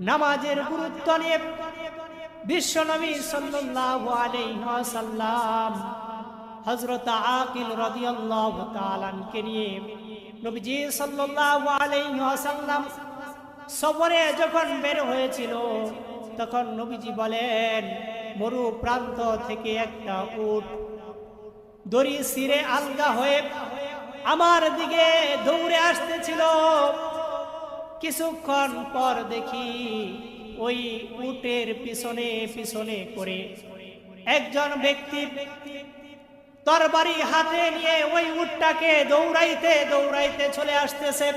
নামাজের গুরুত্ব নিয়ে বিশ্বনবী সাল্লাল্লাহু আলাইহি ওয়াসাল্লাম হযরত আকিল রাদিয়াল্লাহু তাআলা আনকে নিয়ে নবীজি সাল্লাল্লাহু আলাইহি ওয়াসাল্লাম সফরে যখন বের হয়েছিল, তখন নবীজি বলেন, মরু প্রান্ত থেকে একটা উট দড়ি ছিঁড়ে আলগা হয়ে আমার দিকে দৌড়ে আসতেছিল। কিছুক্ষণ পর দেখি ওই উটের পিছনে পিছনে করে একজন ব্যক্তি তরবারি হাতে নিয়ে ওই উটটাকে দৌড়াইতে দৌড়াইতে চলে আসতেছে।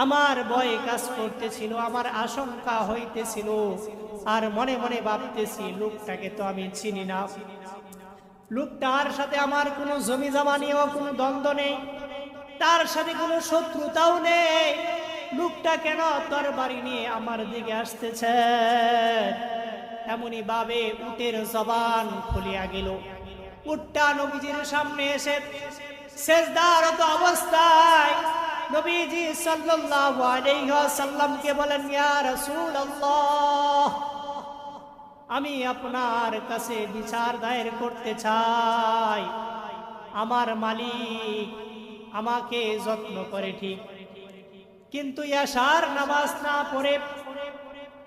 আমার ভয় কাজ করতেছিল, আমার আশঙ্কা হইতেছিল, আর মনে মনে ভাবতেছি লোকটাকে তো আমি চিনি না, লোকটার সাথে আমার কোনো জমি জমা নিয়েও কোনো দ্বন্দ্ব নেই, তার সাথে কোনো শত্রুতাও নেই, লোকটা কেন তরবারি নিয়ে আমার দিকে আসতেছে? এমনই ভাবে উটের জবান খুলিয়া গেল। উটটা নবীজির সামনে এসে সেজদারত অবস্থায় নবীজি সাল্লাল্লাহু আলাইহি ওয়াসাল্লামকে বলেন, ইয়া রাসূলুল্লাহ, আমি আপনার কাছে বিচার দায়ের করতে চাই। আমার মালিক আমাকে যত্ন করে ঠিক, কিন্তু এশার নামাজ না পড়ে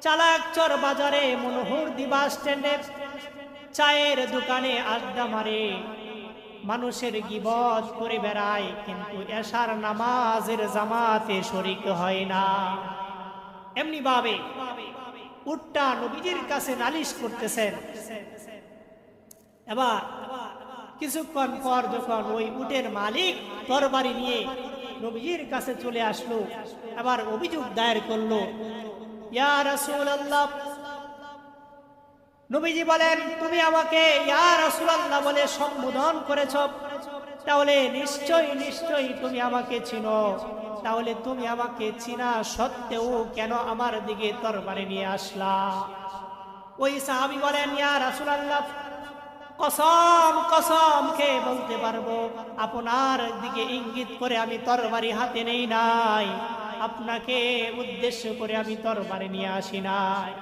চালাকচর বাজারে মনোহরদী বাস স্ট্যান্ডে চায়ের দোকানে আড্ডা মারে, মানুষের গীবত করে বেড়ায়, কিন্তু এশার নামাজের জামাতে শরীক হয় না। এমনি ভাবে উটটা নবীজির কাছে নালিশ করতেছেন। এবার কিছুক্ষণ পর যখন ওই উটের মালিক তরবারি নিয়ে নবীজির কাছে চলে আসলো, এবার অভিযোগ দায়ের করলো, ইয়া রাসূলুল্লাহ, নবীজি বলেন, তুমি আমাকে ইয়া রাসূলুল্লাহ বলে সম্বোধন করেছো, তাহলে নিশ্চয়ই নিশ্চয়ই তুমি আমাকে চিনো, তাহলে তুমি আমাকে চিনা সত্ত্বেও কেন আমার দিকে তরবারি নিয়ে আসলা? ওই সাহাবী বলেন, ইয়া রাসূলুল্লাহ, কসম কসম খেয়ে বলতে পারবো আপনার দিকে ইঙ্গিত করে আমি তরবারি হাতে নেই নাই, আপনাকে উদ্দেশ্য করে আমি তরবারি নিয়ে আসি নাই।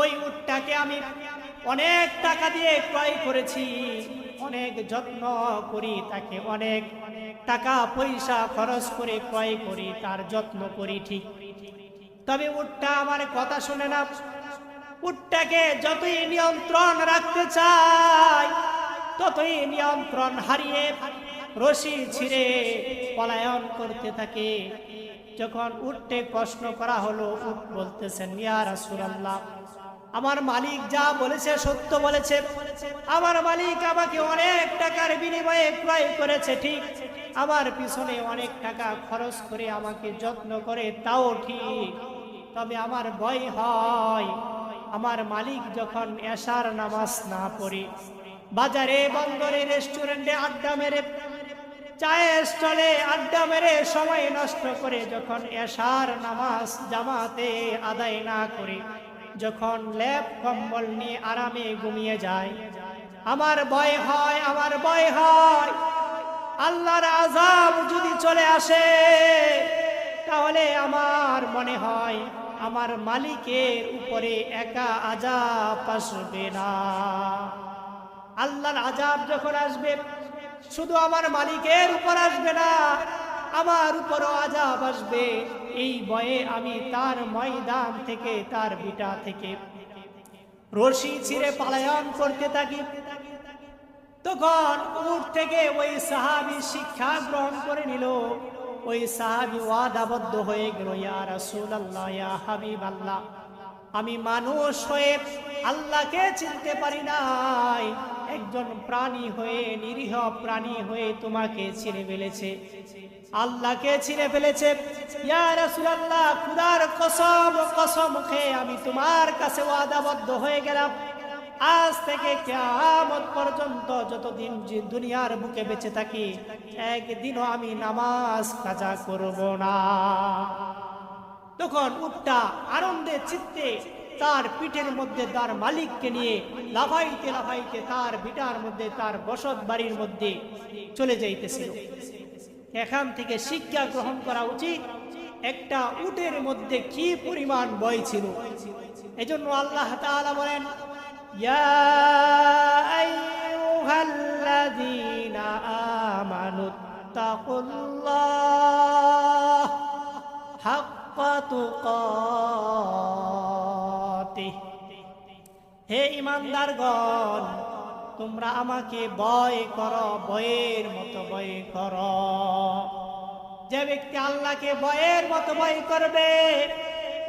ওই উটটাকে আমি অনেক টাকা দিয়ে ক্রয় করেছি, অনেক যত্ন করি, তাকে অনেক টাকা পয়সা খরচ করে ক্রয় করি, তার যত্ন করি ঠিক, তবে উটটা আমার কথা শুনে না। উটটাকে যতই নিয়ন্ত্রণ রাখতে চাই ততই নিয়ন্ত্রণ হারিয়ে রশি ছিঁড়ে পলায়ন করতে থাকে। যখন উটকে প্রশ্ন করা হলো, উট বলতেছেন, ইয়া রাসূলুল্লাহ, আমার মালিক যা বলেছে সত্য বলেছে, আমার মালিক আমাকে অনেক টাকার বিনিময়ে ক্রয় করেছে ঠিক, আমার পিছনে অনেক টাকা খরচ করে আমাকে যত্ন করে, তাও ঠিক, তবে আমার ভয় হয় আমার মালিক যখন এশার নামাজ না পড়ে বাজারে বন্দরে রেস্টুরেন্টে আড্ডা মেরে চায়ের স্টলে আড্ডা মেরে সময় নষ্ট করে যখন এশার নামাজ জামাতে আদায় না করে যখন লেপ কম্বল নিয়ে আরামে ঘুমিয়ে যায়, আমার ভয় হয়, আমার ভয় হয় আল্লাহর আযাব যদি চলে আসে, তাহলে আমার মনে হয় আমার মালিকের উপরে একা আযাব আসবে না। আল্লাহর আযাব যখন আসবে শুধু আমার মালিকের উপর আসবে না, আমার উপরও আযাব আসবে। এই ভয়ে আমি তার ময়দান থেকে, তার ভিটা থেকে রশি ছিঁড়ে পলায়ন করতে থাকি। তখন উট থেকে ওই সাহাবী শিক্ষা গ্রহণ করে নিল। ওই সাহাবী ওয়াদাবদ্ধ হয়ে গেল, ইয়া রাসূলুল্লাহ, ইয়া হাবিবাল্লাহ, আমি মানুষ হয়ে আল্লাহকে চিনতে পারি নাই, একজন প্রাণী হয়ে, নিরীহ প্রাণী হয়ে তোমাকে চিনে ফেলেছে, আল্লাহকে চিনে ফেলেছে। ইয়া রাসূলুল্লাহ, খোদার কসম, কসম খেয়ে আমি তোমার কাছে ওয়াদাবদ্ধ হয়ে গেলাম, আজ থেকে কিয়ামত পর্যন্ত যতদিন দুনিয়ার বুকে বেঁচে থাকি একদিনও আমি নামাজ কাজা করব না। তখন উটটা আনন্দে চিত্তে তার পিঠের মধ্যে তার মালিককে নিয়ে লাফাইতে লাফাইতে তার ভিটার মধ্যে, তার বসত বাড়ির মধ্যে চলে যাইতেছিল। এখান থেকে শিক্ষা গ্রহণ করা উচিত, একটা উটের মধ্যে কি পরিমাণ বয় ছিল। এজন্য আল্লাহ তাআলা বলেন, ইয়া আইয়ুহাল্লাযীনা আমানুত্তাকুল্লাহ হাক্কা তুকাতিহ, হে ঈমানদারগণ, তোমরা আমাকে ভয় করো, ভয়ের মতো ভয় করো। যে ব্যক্তি আল্লাহকে ভয়ের মতো ভয় করবে,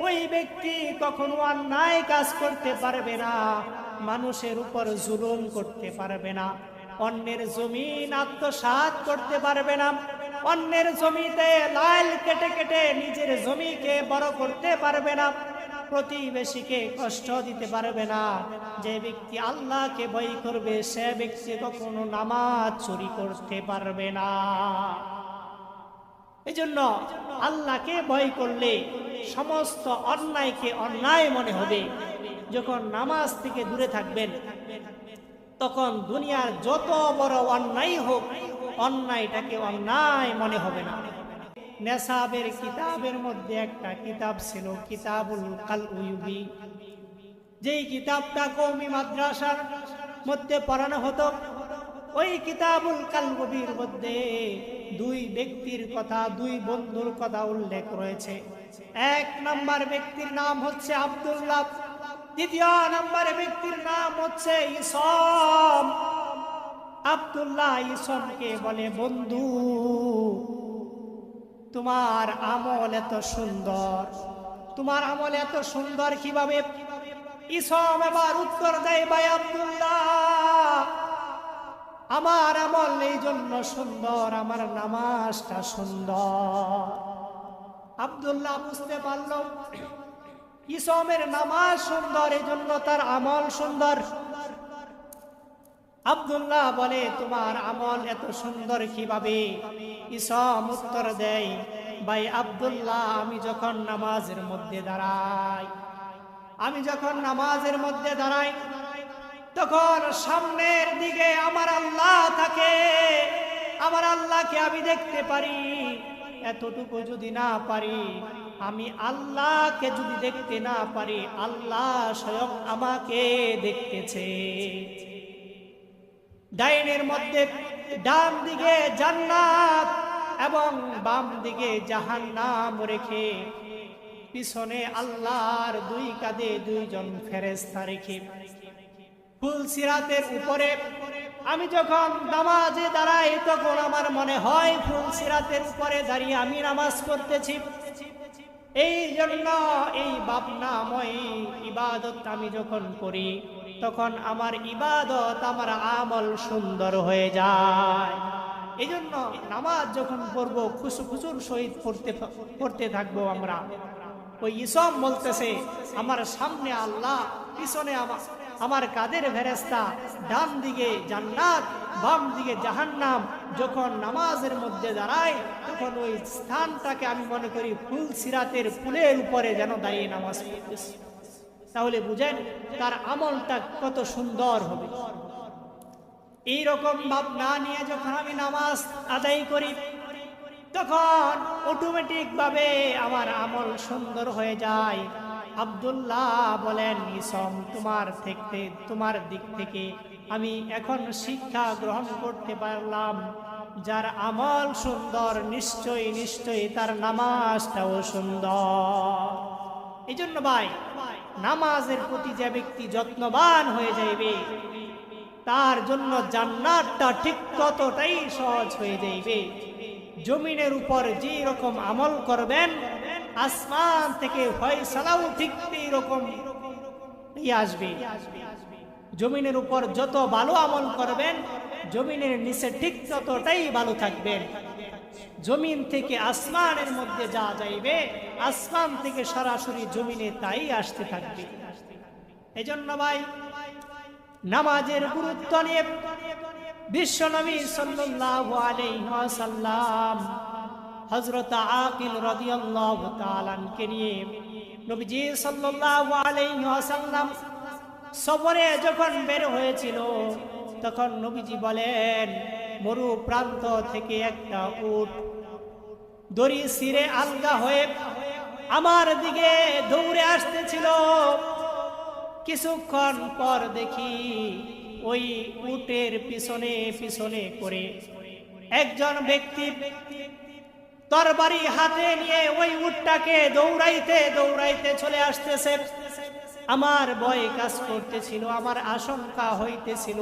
ওই ব্যক্তি কখনো অন্যায় কাজ করতে পারবে না, মানুষের উপর জুলুম করতে পারবে না, অন্যের জমিন আত্মসাৎ করতে পারবে না, অন্যের জমিতে লাল কেটে কেটে নিজের জমিকে বড় করতে পারবে না, প্রতিবেশীকে কষ্ট দিতে পারবে না। যে ব্যক্তি আল্লাহকে ভয় করবে, সে ব্যক্তি কখনো নামাজ চুরি করতে পারবে না। এজন্য আল্লাহকে ভয় করলে সমস্ত অন্যায়কে অন্যায় মনে হবে। যখন নামাজ থেকে দূরে থাকবেন, তখন দুনিয়ার যত বড় অন্যায় হোক, অন্যায়টাকে অন্যায় মনে হবে না। নেসাবের কিতাবের মধ্যে একটা কিতাব ছিল কিতাবুল কালউয়ুবি, যেই কিতাবটা কওমি মাদ্রাসার মধ্যে পড়ানো হতো। ওই কিতাবুল কালউয়ুবির মধ্যে দুই ব্যক্তির কথা, দুই বন্ধুর কথা উল্লেখ রয়েছে। এক নম্বর ব্যক্তির নাম হচ্ছে আব্দুল্লাহ, দ্বিতীয় নম্বর ব্যক্তির নাম হচ্ছে ইসম। আব্দুল্লাহ ইসমকে বলে, বন্ধু, তোমার আমল এত সুন্দর, তোমার আমল এত সুন্দর কিভাবে? ইসম এবার উত্তর দেয়, ভাই আব্দুল্লাহ, আমার আমল এই জন্য সুন্দর, আমার নামাজটা সুন্দর। আব্দুল্লাহ বুঝতে পারল ইসমের নামাজ সুন্দর, এই জন্য তার আমল সুন্দর। আব্দুল্লাহ বলে, তোমার আমল এত সুন্দর কিভাবে? ইসম উত্তর দেয়, ভাই আব্দুল্লাহ, আমি যখন নামাজের মধ্যে দাঁড়াই, তখন সামনের দিকে আমার আল্লাহ থাকে, আমার আল্লাহকে আমি দেখতে পারি। এতটুকু যদি না পারি, আমি আল্লাহকে যদি দেখতে না পারি, আল্লাহ স্বয়ং আমাকে দেখতেছে। ডাইনের মধ্যে ডান দিকে জান্নাত এবং বাম দিকে জাহান্নাম রেখে, পিছনে আল্লাহর দুই কাঁধে দুইজন ফেরেশতা রেখে, ফুলসিরাতের উপরে আমি যখন নামাজে দাঁড়াই, তখন আমার মনে হয় ফুলসিরাতের উপরে দাঁড়িয়ে আমি নামাজ পড়তেছি। এই জন্য এই ভাবনাময় ইবাদত আমি যখন করি, তখন আমার ইবাদত, আমার আমল সুন্দর হয়ে যায়। এই জন্য নামাজ যখন পড়বো, খুশুর সহিত পড়তে থাকবো আমরা। ওই ইসম বলতেছে, আমার সামনে আল্লাহ, পিছনে আমার কাদের ফেরেশতা, ডান দিকে জান্নাত, বাম দিকে জাহান্নাম। যখন নামাজের মধ্যে দাঁড়াই, তখন ওই স্থানটাকে আমি মনে করি ফুলসিরাতের ফুলের উপরে যেন দাঁড়িয়ে নামাজ পড়তেছি। তাহলে বুঝেন তার আমলটা কত সুন্দর হবে। এইরকম ভাবনা নিয়ে যখন আমি নামাজ আদায় করি, তখন অটোমেটিক ভাবে আমার আমল সুন্দর হয়ে যায়। আব্দুল্লাহ বলেন, ইসম, তোমার দিক থেকে আমি এখন শিক্ষা গ্রহণ করতে পারলাম, যার আমল সুন্দর, নিশ্চয়ই তার নামাজটাও সুন্দর। এই জন্য ভাই, নামাজের প্রতি যে ব্যক্তি যত্নবান হয়ে যাইবে, তার জন্য জান্নাতটা ঠিক ততটাই সহজ হয়ে যাইবে। জমিনের উপর যে রকম আমল করবেন, আসমান থেকে ফয়সালাও ঠিক এই রকম আসবে। জমিনের উপর যত ভালো আমল করবেন, জমিনের নিচে ঠিক ততটাই ভালো থাকবেন। জমিন থেকে আসমানের মধ্যে যা যাইবে, আসমান থেকে সরাসরি জমিনে তাই আসতে থাকবে। এজন্য ভাই, নামাজের গুরুত্ব নিয়ে বিশ্বনবী সাল্লাল্লাহু আলাইহি ওয়াসাল্লাম হযরত আকিল রাদিয়াল্লাহু তাআলা আনকে নিয়ে নবীজি সাল্লাল্লাহু আলাইহি ওয়াসাল্লাম সফরে যখন বের হয়েছিল, তখন নবীজি বলেন, মরু প্রান্ত থেকে একটা উট দড়ি ছিঁড়ে আলগা হয়ে আমার দিকে দৌড়ে আসতেছিল। কিছুক্ষণ পর দেখি ওই উটের পিছনে পিছনে করে একজন ব্যক্তি তরবারি হাতে নিয়ে ওই উটটাকে দৌড়াইতে দৌড়াইতে চলে আসতেছে। আমার ভয় কাজ করতেছিল, আমার আশঙ্কা হইতেছিল,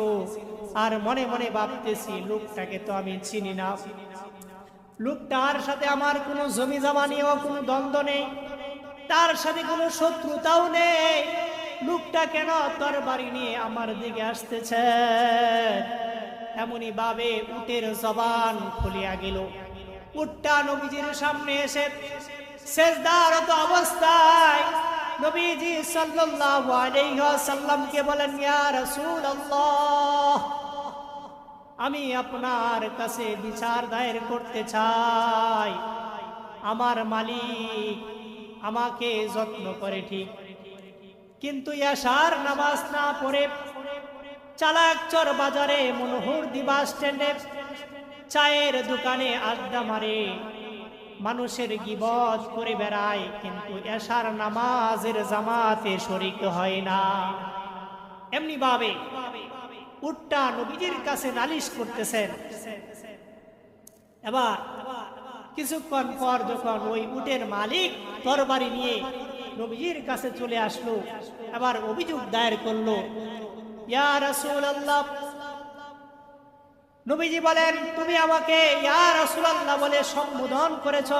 আর মনে মনে ভাবতেছি লোকটাকে তো আমি চিনি না, লোকটার সাথে আমার কোনো জমি জমা নিয়েও কোনো দ্বন্দ্ব নেই, তার সাথে কোনো শত্রুতাও নেই, লোকটা কেন তরবারি নিয়ে আমার দিকে আসতেছে? এমনই ভাবে উটের জবান খুলিয়া গেল। উটটা নবীজির সামনে এসে সেজদারত অবস্থায় নবীজি সাল্লাল্লাহু আলাইহি ওয়াসাল্লামকে বলেন, ইয়া রাসূলুল্লাহ, আমি আপনার কাছে বিচার দায়ের করতে চাই। আমার মালিক আমাকে যত্ন করে ঠিক, কিন্তু এশার নামাজ না পড়ে চালাকচর বাজারে মনোহরদী বাস স্ট্যান্ডে চায়ের দোকানে আড্ডা মারে, মানুষের গীবত করে বেড়ায়, কিন্তু এশার নামাজের জামাতে শরীক হয় না। এমনি ভাবে উটটা নবীজির কাছে নালিশ করতেছেন। এবার কিছুক্ষণ পর যখন ওই উটের মালিক তরবারি নিয়ে নবীজির কাছে চলে আসলো, এবার অভিযোগ দায়ের করলো, ইয়া রাসূলুল্লাহ, নবীজি বলেন তুমি আমাকে ইয়া রাসূলুল্লাহ বলে সম্বোধন করেছো,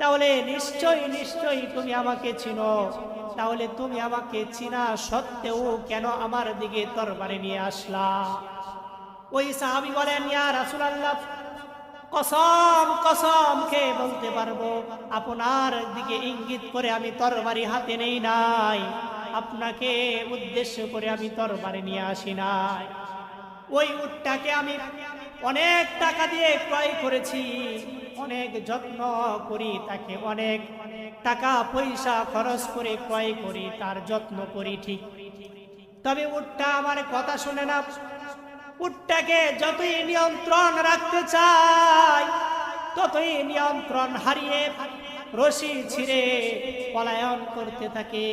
তাহলে নিশ্চয়ই নিশ্চয়ই তুমি আমাকে চিনো, তাহলে তুমি আমাকে চিনা সত্ত্বেও কেন আমার দিকে তরবারি নিয়ে আসলা? ওই সাহাবী বলেন, ইয়া রাসূলুল্লাহ, কসম কসম খেয়ে বলতে পারবো আপনার দিকে ইঙ্গিত করে আমি তরবারি হাতে নেই নাই, আপনাকে উদ্দেশ্য করে আমি তরবারি নিয়ে আসি নাই। ওই উটটাকে আমি অনেক টাকা দিয়ে ক্রয় করেছি, অনেক যত্ন করি, তাকে অনেক টাকা পয়সা খরচ করে ক্রয় করি, তার যত্ন করি ঠিক, তবে উটটা আমার কথা শুনে না। উটটাকে যতই নিয়ন্ত্রণ রাখতে চাই ততই নিয়ন্ত্রণ হারিয়ে রশি ছিঁড়ে পলায়ন করতে থাকে।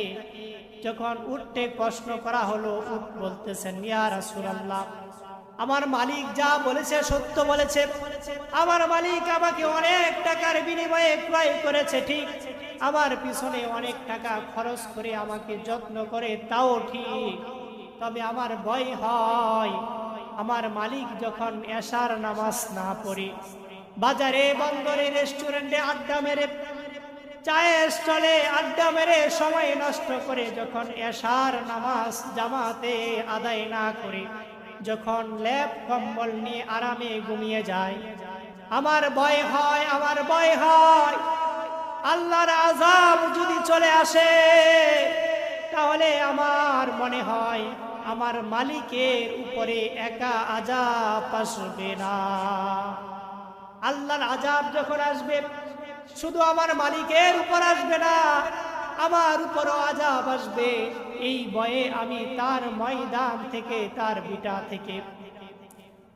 যখন উটকে প্রশ্ন করা হলো, উট বলতেছেন, ইয়া রাসূলুল্লাহ, আমার মালিক যা বলেছে সত্য বলেছে, আমার মালিক আমাকে অনেক টাকার বিনিময়ে ক্রয় করেছে ঠিক, আমার পিছনে অনেক টাকা খরচ করে আমাকে যত্ন করে, তাও ঠিক, তবে আমার ভয় হয় আমার মালিক যখন এশার নামাজ না পড়ে বাজারে বন্দরে রেস্টুরেন্টে আড্ডা মেরে চায়ের স্টলে আড্ডা মেরে সময় নষ্ট করে যখন এশার নামাজ জামাতে আদায় না করে যখন লেপ কম্বল নিয়ে আরামে ঘুমিয়ে যায়, আমার ভয় হয়, আমার ভয় হয় আল্লাহর আযাব যদি চলে আসে তাহলে আমার মনে হয় আমার মালিকের উপরে একা আযাব আসবে না। আল্লাহর আযাব যখন আসবে শুধু আমার মালিকের উপর আসবে না, আমার উপরও আযাব আসবে। এই ভয়ে আমি তার ময়দান থেকে, তার বিটা থেকে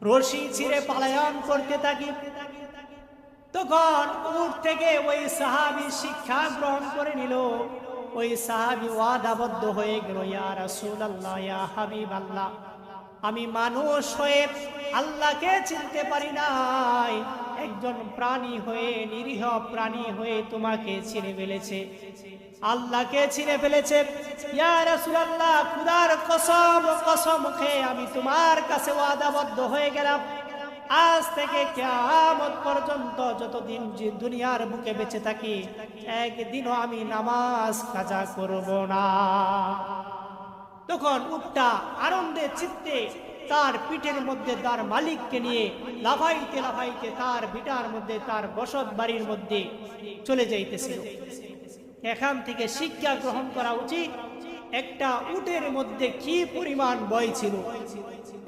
রশি ছিঁড়ে পলায়ন করতে থাকি। তখন উট থেকে ওই সাহাবী শিক্ষা গ্রহণ করে নিল। ওই সাহাবী ওয়াদাবদ্ধ হয়ে গেল, ইয়া রাসূলুল্লাহ, ইয়া হাবিবাল্লাহ, আমি মানুষ হয়ে আল্লাহকে চিনতে পারি নাই, একজন প্রাণী হয়ে, নিরীহ প্রাণী হয়ে তোমাকে চিনে ফেলেছে, আল্লাহকে চিনে ফেলেছে। ইয়া রাসূলুল্লাহ, খোদার কসম, কসম খেয়ে আমি তোমার কাছে ওয়াদাবদ্ধ হয়ে গেলাম, আজ থেকে কিয়ামত পর্যন্ত যতদিন দুনিয়ার বুকে বেঁচে থাকি একদিনও আমি নামাজ কাজা করব না। তখন উটটা আনন্দে চিত্তে তার পিঠের মধ্যে তার মালিককে নিয়ে লাফাইতে লাফাইতে তার ভিটার মধ্যে, তার বসত বাড়ির মধ্যে চলে যাইতেছিল। এখান থেকে শিক্ষা গ্রহণ করা উচিত একটা উটের মধ্যে কি পরিমাণ ভয় ছিল।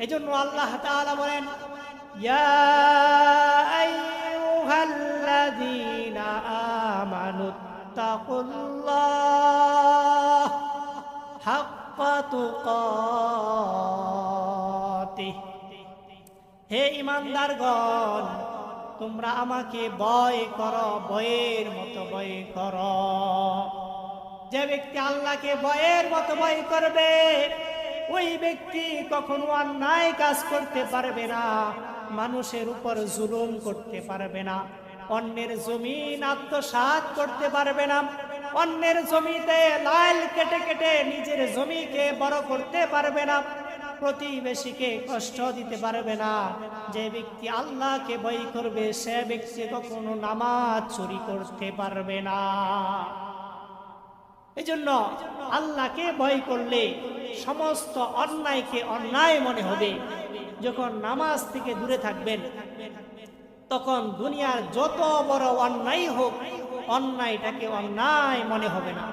এজন্য আল্লাহ তাআলা বলেন, ইয়া আইয়ুহাল্লাযীনা আমানুত্তাকুল্লাহ হাক্কা তুকাতিহ, হে ঈমানদারগণ তোমরা আমাকে ভয় করো, ভয়ের মতো ভয় করো। যে ব্যক্তি আল্লাহকে ভয়ের মতো ভয় করবে, ওই ব্যক্তি কখনো অন্যায় কাজ করতে পারবে না, মানুষের উপর জুলুম করতে পারবে না, অন্যের জমিন আত্মসাৎ করতে পারবে না, অন্যের জমিতে লাল কেটে কেটে নিজের জমিকে বড় করতে পারবে না, প্রতিবেশীকে কষ্ট দিতে পারবে না। যে ব্যক্তি আল্লাহকে ভয় করবে সে ব্যক্তি কখনো নামাজ চুরি করতে পারবে না। এজন্য আল্লাহকে ভয় করলে সমস্ত অন্যায়কে অন্যায় মনে হবে। যখন নামাজ থেকে দূরে থাকবেন তখন দুনিয়ার যত বড় অন্যায় হোক অন্যায়টাকে অন্যায় মনে হবে না।